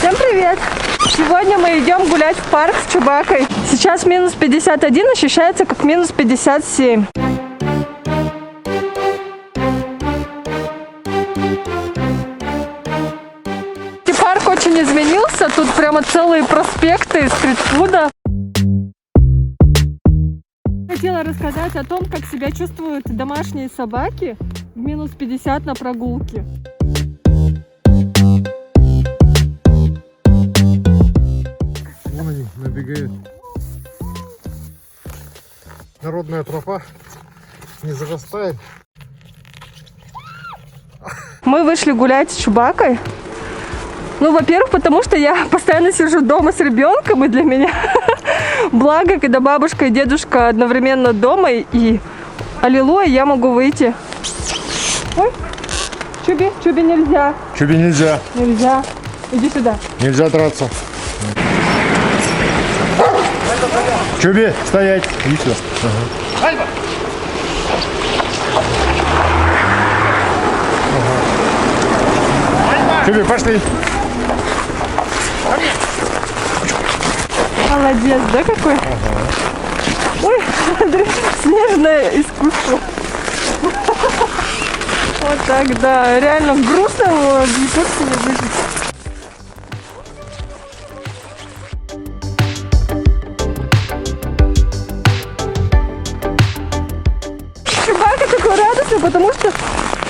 Всем привет! Сегодня мы идем гулять в парк с Чубакой. Сейчас минус 51, ощущается как минус 57. Парк очень изменился, тут прямо целые проспекты стритфуда. Хотела рассказать о том, как себя чувствуют домашние собаки в минус 50 на прогулке. Вон они набегают. Народная тропа не зарастает. Мы вышли гулять с Чубакой. Ну, во-первых, потому что я постоянно сижу дома с ребенком, и для меня благо, когда бабушка и дедушка одновременно дома, и аллилуйя, я могу выйти. Ой, Чуби нельзя. Чуби нельзя. Нельзя. Иди сюда. Нельзя драться. Чуби, стоять. Иди сюда. Ага. Чуби, пошли. Молодец, да, какой? Ага. Ой, смотри, снежное искусство. Вот так, да. Реально грустно его в Якутске не выжить. Чубака такой радостный, потому что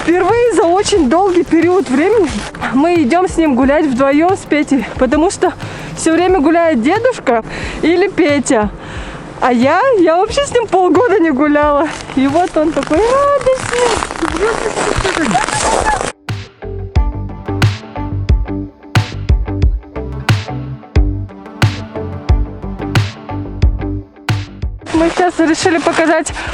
впервые за очень долгий период времени мы идем с ним гулять вдвоем с Петей, потому что все время гуляет дедушка или Петя, а я вообще с ним полгода не гуляла, и вот он такой радостный. Мы сейчас решили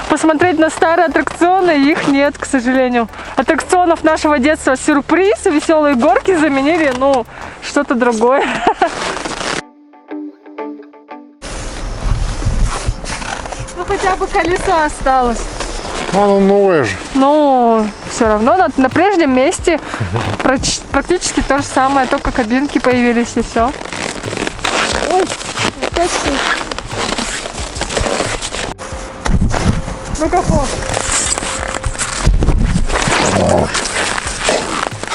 посмотреть на старые аттракционы, их нет, к сожалению. Аттракционов нашего детства сюрприз, веселые горки заменили, ну, что-то другое. Ну, хотя бы колесо осталось. Оно новое же. Ну, все равно на прежнем месте практически то же самое, только кабинки появились и все. Ой, опять что? Ну какой?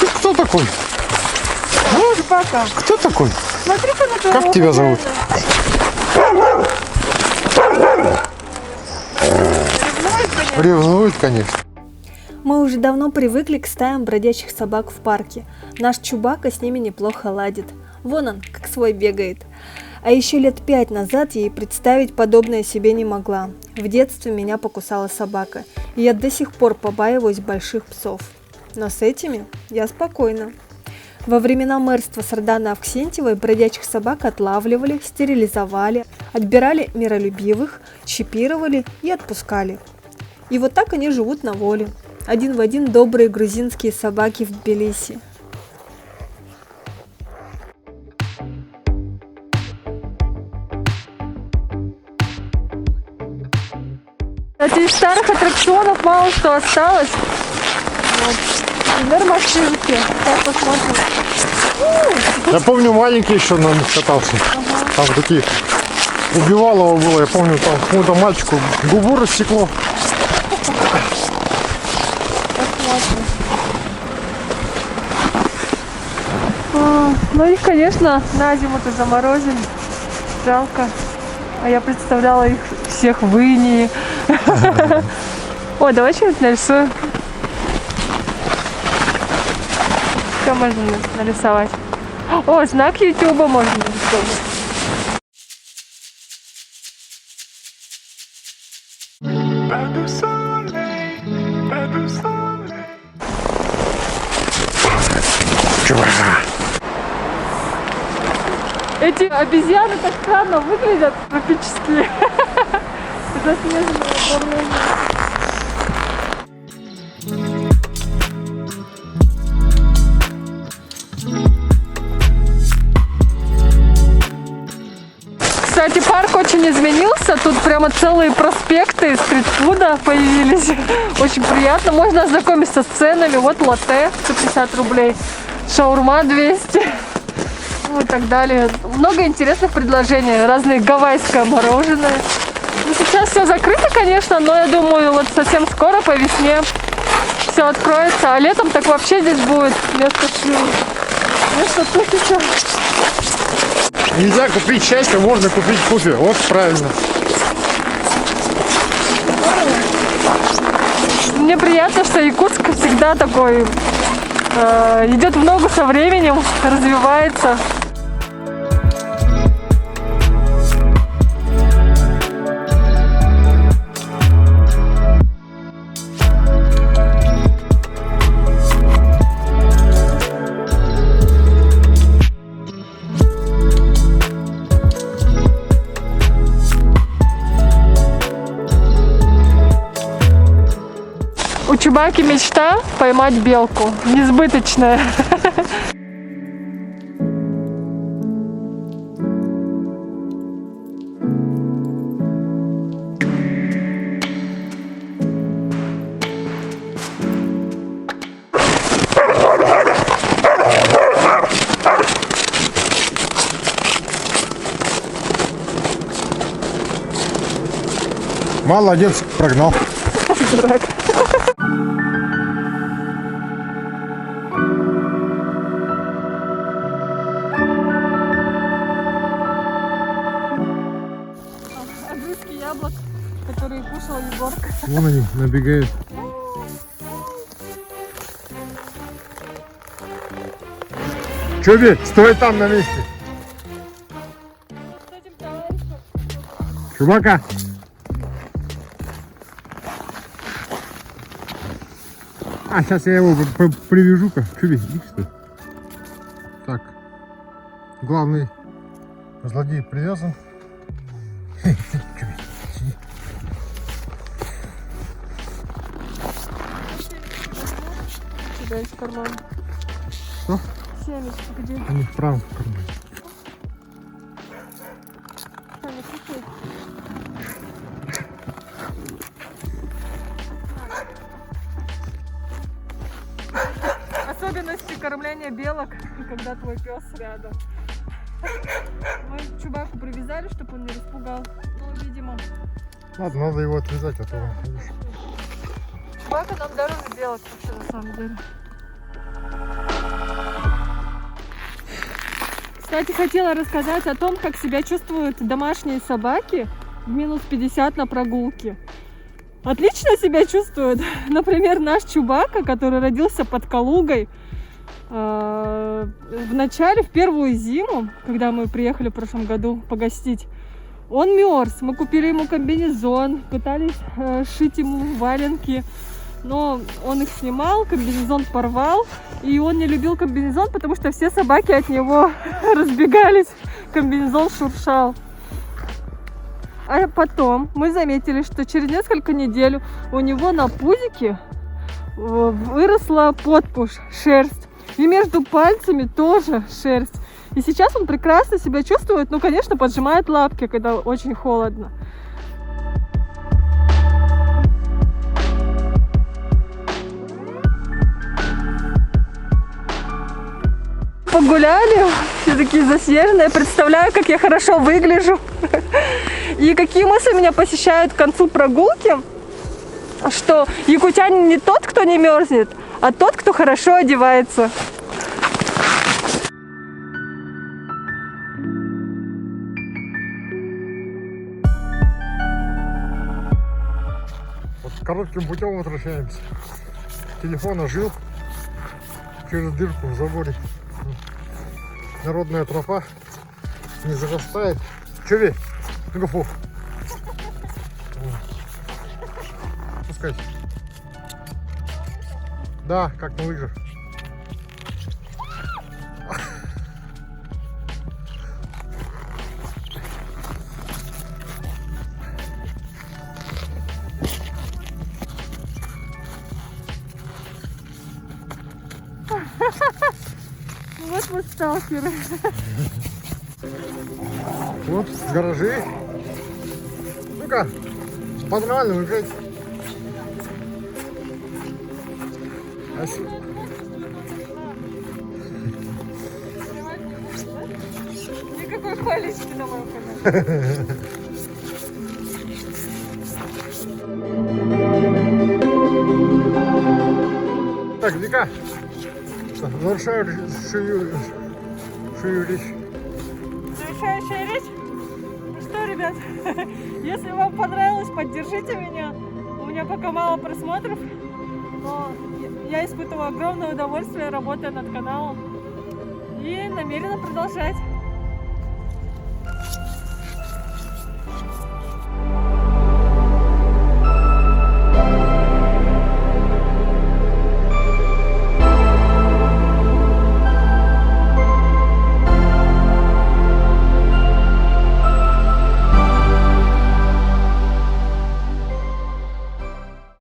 Ты кто такой? Чубака. Кто такой? Смотри-ка на Как тебя зовут? Ревнует, конечно. Мы уже давно привыкли к стаям бродячих собак в парке. Наш Чубака с ними неплохо ладит. Вон он, как свой бегает. А еще лет 5 назад я и представить подобное себе не могла. В детстве меня покусала собака, и я до сих пор побаиваюсь больших псов. Но с этими я спокойна. Во времена мэрства Сарданы Авксентьевой бродячих собак отлавливали, стерилизовали, отбирали миролюбивых, чипировали и отпускали. И вот так они живут на воле. Один в один добрые грузинские собаки в Тбилиси. Кстати, из старых аттракционов мало что осталось. Вот. Например, машинки. Сейчас посмотрим. Я помню, маленький еще на них катался. Ага. Там такие убивалово было. Я помню, там какому-то мальчику губу рассекло. Посмотрим. Ну их, конечно, на зиму-то заморозили. Жалко. А я представляла их всех в инии. О, давай что-нибудь нарисуем. Что можно нарисовать? О, знак Ютуба можно нарисовать. Эти обезьяны так странно выглядят, тропические. Заснеженные управления. Кстати, парк очень изменился. Тут прямо целые проспекты стритфуда появились. Очень приятно. Можно ознакомиться с ценами. Вот латте 150 рублей. Шаурма 200. Ну и так далее. Много интересных предложений, разные гавайское мороженое. Ну, сейчас все закрыто, конечно, но я думаю, вот совсем скоро по весне все откроется. А летом так вообще здесь будет место тысяча. Нельзя купить счастье, можно купить кофе. Вот правильно. Мне приятно, что Якутск всегда такой идет в ногу со временем, развивается. У Чубаки мечта поймать белку, несбыточная. Молодец, прогнал. Дурак. Огрызки яблок, которые кушал Егорка. Вон они набегают. Чуби, стой там на месте. С этим товарищем. Чубака. А, сейчас я его привяжу-ка. Чуби, иди сюда. Так. Главный злодей привязан. Чуби, сиди. Тебя из кармана. Что? Семечки где? Они в правом кармане. Саня, слушай. Особенности кормления белок, когда твой пес рядом. Мы Чубаку привязали, чтобы он не распугал. Ну, видимо. Ладно, надо его отвязать, а то он, видишь. Чубака нам дороже белок вообще на самом деле. Кстати, хотела рассказать о том, как себя чувствуют домашние собаки в минус 50 на прогулке. Отлично себя чувствуют. Например, наш Чубака, который родился под Калугой, в начале, в первую зиму, когда мы приехали в прошлом году погостить, он мерз. Мы купили ему комбинезон, пытались шить ему валенки, но он их снимал, комбинезон порвал, и он не любил комбинезон, потому что все собаки от него разбегались, комбинезон шуршал. А потом мы заметили, что через несколько недель у него на пузике выросла подпушь, шерсть. И между пальцами тоже шерсть. И сейчас он прекрасно себя чувствует, ну, конечно, поджимает лапки, когда очень холодно. Погуляли, все такие заснеженные. Представляю, как я хорошо выгляжу. И какие мысли меня посещают к концу прогулки, что якутянин не тот, кто не мерзнет, а тот, кто хорошо одевается. Вот коротким путем возвращаемся. Телефон ожил через дырку в заборе. Народная тропа не зарастает. Чуви, гуфу. Пускайся. Да, как на лыжах. Вот мы сталкеры. Вот гаражи. Ну-ка, погнали, выезжать. Никакой хвалички на моем канале. Так, Вика, завершаю свою речь. Завершающая речь. Ну что, ребят, если вам понравилось, поддержите меня. У меня пока мало просмотров, но я испытываю огромное удовольствие, работая над каналом. И намерена продолжать.